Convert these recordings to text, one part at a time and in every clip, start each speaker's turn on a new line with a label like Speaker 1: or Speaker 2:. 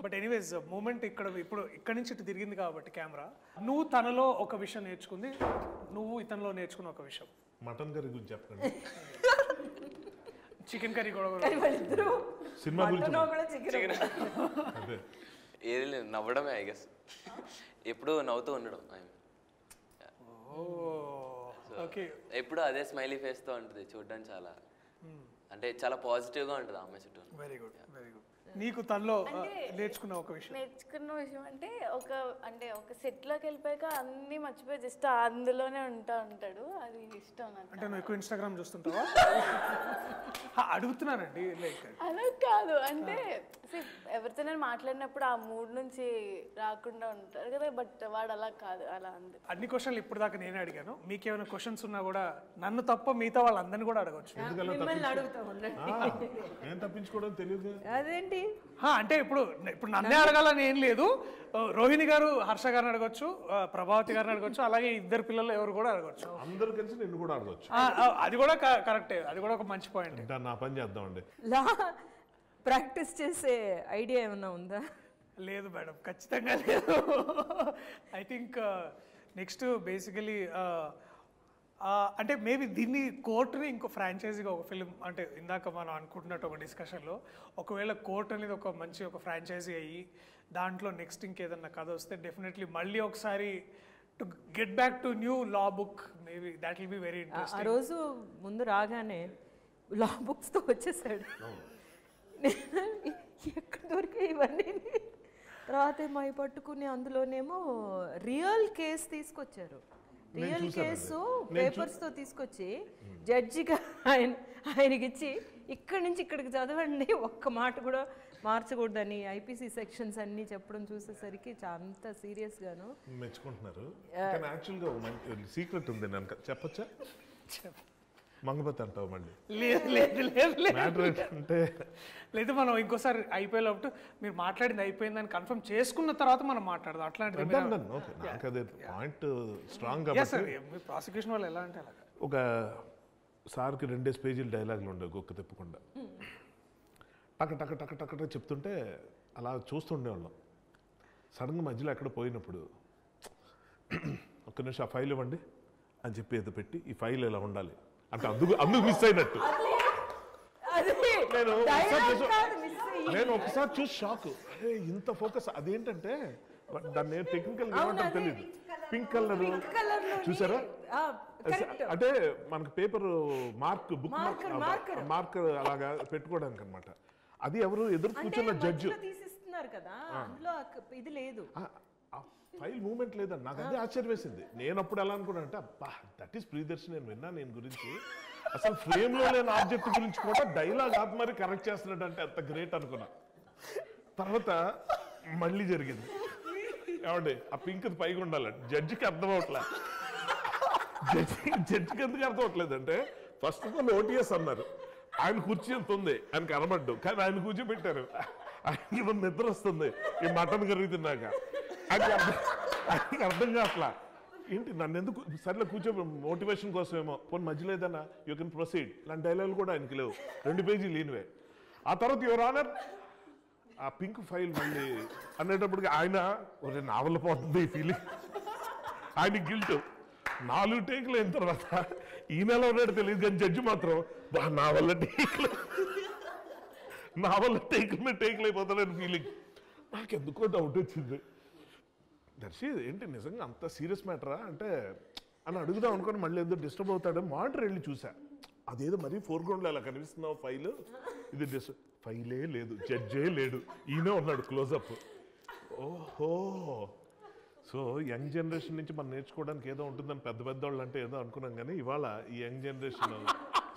Speaker 1: But anyways moment ఇప్పుడు ఇక్కడి నుంచి ఇటు తిరిగింది కాబట్టి కెమెరా, నువ్వు తనలో ఒక విషయం నేర్చుకుంది, నువ్వు ఇతనిలో నేర్చుకున్న ఒక విషయం.
Speaker 2: మటన్ కర్రీ గురించి చెప్పండి.
Speaker 1: చికెన్ కర్రీ కూడా
Speaker 2: సినిమా గురించి
Speaker 3: ఏది లేదు, నవ్వడమే ఐ గెస్. ఎప్పుడు నవ్వుతూ ఉండడం. ఎప్పుడు అదే స్మైలీ ఫేస్తో ఉంటుంది చూడడానికి. చాలా అంటే చాలా పాజిటివ్గా ఉంటుంది ఆమె చుట్టూ.
Speaker 1: Very good, very good. నీకు తనలో నేర్చుకున్న
Speaker 4: విషయం అంటే ఒక సెట్ లోకి వెళ్ళిపోయాక అన్ని మర్చిపోయి జస్ట్ అందులోనే ఉంటాడు. అది ఇష్టం నాకు.
Speaker 1: అంటే నువ్వు ఎక్కువ ఇన్స్టాగ్రామ్ చూస్తుంటావా? అడుగుతున్నానండి.
Speaker 4: అలా కాదు, అంటే ఎవరితో నేను మాట్లాడినప్పుడు ఆ మూడ్ నుంచి రాకుండా ఉంటారు కదా, బట్ వాడు అలా కాదు. అలా అంది.
Speaker 1: అన్ని క్వశ్చన్లు ఇప్పుడు దాకా నేనే అడిగాను. మీకేమైనా క్వశ్చన్స్ ఉన్నా కూడా నన్ను తప్ప మిగతా వాళ్ళందరినీ కూడా అడగచ్చు.
Speaker 2: తప్పించుకోవడం తెలియదు
Speaker 4: అదేంటి
Speaker 1: అంటే ఇప్పుడు నన్నే అడగాలని ఏం లేదు. రోహిణి గారు హర్ష గారిని అడగొచ్చు, ప్రభావతి గారిని అడగొచ్చు, అలాగే ఇద్దరు పిల్లలు ఎవరు కూడా అడగొచ్చు.
Speaker 2: అందరూ కలిసి నిన్ను కూడా అడగొచ్చు.
Speaker 1: అది కూడా కరెక్టే, అది కూడా ఒక మంచి పాయింట్.
Speaker 2: నా పని చేద్దామండి.
Speaker 5: ప్రాక్టీస్ చేసే ఐడియా ఏమన్నా ఉందా?
Speaker 1: లేదు మేడం, ఖచ్చితంగా లేదు. ఐ థింక్ నెక్స్ట్ బేసికలీ అంటే మేబీ దీన్ని కోర్టుని ఇంకో ఫ్రాంచైజీగా ఒక ఫిలిం, అంటే ఇందాక మనం అనుకుంటున్నట్టు ఒక డిస్కషన్లో ఒకవేళ కోర్ట్ అనేది ఒక మంచి ఒక ఫ్రాంచైజీ అయ్యి దాంట్లో నెక్స్ట్ ఇంకేదన్నా కథ వస్తే డెఫినెట్లీ మళ్ళీ ఒకసారి to get back to new law book, maybe that will be very interesting.
Speaker 5: ఆ రోజు ముందు రాగానే లా బుక్స్తో వచ్చేసాడు. ఎక్కడ దొరికే ఇవన్నీ. తర్వాత మా పట్టుకుని అందులోనేమో రియల్ కేసు తీసుకొచ్చారు. రియల్ కేసు పేపర్స్ తో తీసుకొచ్చి జడ్జిగా ఆయనకి ఇచ్చి ఇక్కడి నుంచి ఇక్కడికి చదవండి, ఒక్క మాట కూడా మార్చకూడదని ఐపీసీ సెక్షన్స్ అన్ని చెప్పడం చూసేసరికి అంత సీరియస్ గాను
Speaker 2: మెచ్చుకుంటున్నారు. యాక్చువల్గా సీక్రెట్ ఉంది, నేను చెప్పచ్చా? మంగపతి అంటావు మళ్ళీ?
Speaker 1: లేదు, మనం ఇంకోసారి అయిపోయేటప్పుడు మీరు మాట్లాడింది అయిపోయిందని కన్ఫర్మ్ చేసుకున్న తర్వాత మనం మాట్లాడదాం. అట్లాంటిది
Speaker 2: పాయింట్ స్ట్రాంగ్.
Speaker 1: ప్రాసిక్యూషన్ వాళ్ళు ఎలా అంటే అలాగా
Speaker 2: ఒక సార్కి 2 పేజీలు డైలాగులు ఉండవు గొక్క తిప్పకుండా. టక టక టక టక చెప్తుంటే అలా చూస్తుండేవాళ్ళం. సడన్గా మధ్యలో ఎక్కడ పోయినప్పుడు ఒక్క నిమిషం ఆ ఫైల్ ఇవ్వండి అని చెప్పి ఏదో పెట్టి ఈ ఫైల్ ఇలా ఉండాలి అంటే అందుకు మిస్ అయినట్టు. నేను ఒకసారి చూసి షాక్, అరే ఇంత ఫోకస్. అదేంటంటే దాన్ని టెక్నికల్ ఏమంటారు తెలియదు. పింక్ కలర్ చూసారా? అంటే మనకు పేపర్ బుక్ మార్కర్ అలాగా పెట్టుకోవడానికి అనమాట. అది ఎవరు ఎదురు కూర్చున్న జడ్జి
Speaker 5: తీసిస్తున్నారు కదా, అందులో ఇది లేదు,
Speaker 2: ఫైల్ మూమెంట్ లేదని నాకు అదే ఆశ్చర్యం వేసింది. నేను అప్పుడు ఎలా అనుకున్నా అంటే అబ్బా దట్ ఈస్ ప్రియదర్శి, నేను విన్నా నేను గురించి, అసలు ఫ్రేమ్ లో లేని ఆబ్జెక్ట్ గురించి కూడా డైలాగ్ ఆపి మరి కరెక్ట్ చేస్తున్నాడు అంటే అంత గ్రేట్ అనుకున్నా. తర్వాత మళ్ళీ జరిగింది. ఏమండి ఆ పింక్ పైగా ఉండాలండి, జడ్జికి అర్థం అవట్లే. జడ్జికి ఎందుకు అర్థం అవట్లేదు అంటే ఫస్ట్ ఆఫ్ ఆల్ ఓటీఎస్ అన్నారు, ఆయన కుర్చీ ఎంత ఉంది ఆయన కనబడ్డు, కానీ ఆయన కూర్చోబెట్టారు. ఆయన నిద్ర వస్తుంది ఈ మటన్ కర్రీ తిన్నాక. ఆయనకి అర్థం కావట్లా. ఏంటి నన్ను ఎందుకు సర్లే కూర్చో మోటివేషన్ కోసమేమో, పోనీ మధ్యలో ఏదన్నా యూ కెన్ ప్రొసీడ్ ఇలాంటి డైలాగులు కూడా ఆయనకి లేవు. 2 పేజీలు లేనివే. ఆ తర్వాత యువర్ ఆనర్ ఆ పింక్ ఫైల్ మళ్ళీ అనేటప్పటికి ఆయన ఒక నావల్ పోతుంది ఈ ఫీలింగ్. ఆయన గిల్ట్ 4 టేకులు అయిన తర్వాత ఈ నెల ఉన్నాడు తెలియదు, కానీ జడ్జి మాత్రం నా వల్ల టేకులు అయిపోతాడని ఫీలింగ్. నాకెందుకో డౌట్ వచ్చింది, దర్శి ఏంటి నిజంగా అంత సీరియస్ మ్యాటరా అంటే అని అడుగుదాం అనుకుని మళ్ళీ ఏదో డిస్టర్బ్ అవుతాడు. మానిటర్ వెళ్ళి చూసా, అదేదో మరీ ఫోర్గ్రౌండ్లో అలా కనిపిస్తున్నావు ఫైల్, ఇది ఫైలే లేదు, జడ్జే లేడు, ఈయనే ఉన్నాడు క్లోజప్. ఓహో, సో యంగ్ జనరేషన్ నుంచి మనం నేర్చుకోవడానికి ఏదో ఉంటుందని పెద్ద పెద్దవాళ్ళు అంటే ఏదో అనుకున్నాం, కానీ ఇవాళ ఈ యంగ్ జనరేషన్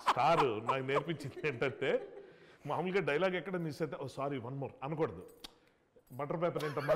Speaker 2: స్టార్ నాకు నేర్పించింది ఏంటంటే మామూలుగా డైలాగ్ ఎక్కడ మిస్ అయితే ఓ సారీ 1 more అనకూడదు. బటర్ పేపర్ ఏంటమ్మా